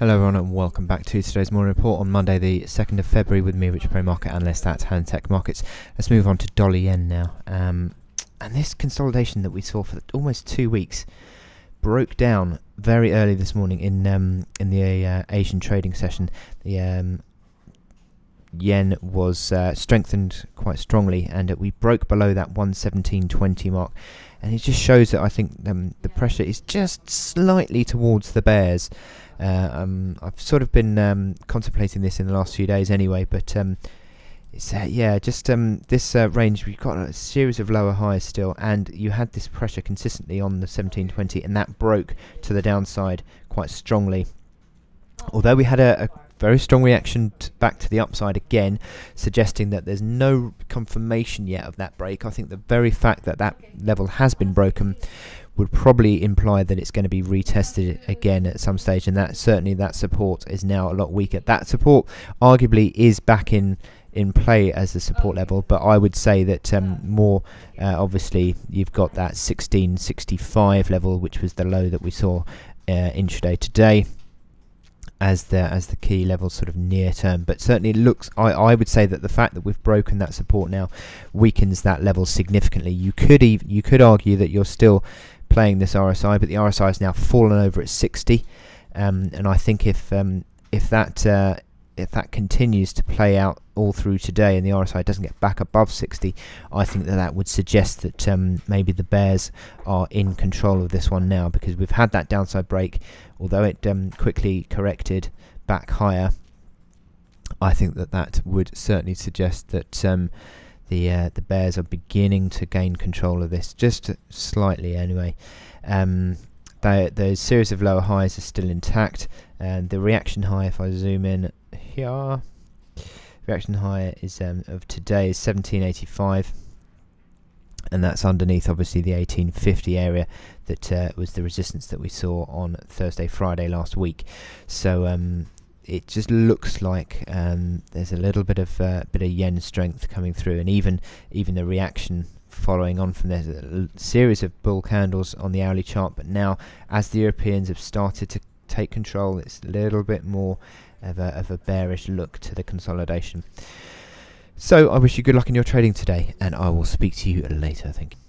Hello everyone and welcome back to today's morning report on Monday the 2nd of February with me, Richard Pro Market Analyst at Hantech Markets. Let's move on to dollar yen now. And this consolidation that we saw for almost 2 weeks broke down very early this morning in the Asian trading session. The yen was strengthened quite strongly, and we broke below that 117.20 mark. And it just shows that I think the pressure is just slightly towards the bears. I've sort of been contemplating this in the last few days anyway, but it's this range. We've got a series of lower highs still, and you had this pressure consistently on the 17.20, and that broke to the downside quite strongly. Although we had a very strong reaction back to the upside again, suggesting that there's no confirmation yet of that break. I think the very fact that that level has been broken would probably imply that it's going to be retested again at some stage, and that certainly that support is now a lot weaker. That support arguably is back in play as the support level, but I would say that more obviously you've got that 1665 level, which was the low that we saw intraday today, as the key level sort of near term. But certainly looks, I would say that the fact that we've broken that support now weakens that level significantly. You could argue that you're still playing this RSI, but the RSI has now fallen over at 60, and I think if that continues to play out all through today and the RSI doesn't get back above 60, I think that would suggest that maybe the bears are in control of this one now, because we've had that downside break. Although it quickly corrected back higher, I think that would certainly suggest that the bears are beginning to gain control of this, just slightly anyway. The series of lower highs are still intact, and the reaction high, if I zoom in here, reaction high is of today is 1785, and that's underneath obviously the 1850 area that was the resistance that we saw on Thursday, Friday last week. So it just looks like there's a little bit of yen strength coming through, and even the reaction following on from there. A series of bull candles on the hourly chart, but now as the Europeans have started to take control, it's a little bit more of a bearish look to the consolidation. So I wish you good luck in your trading today, and I will speak to you later. Thank you.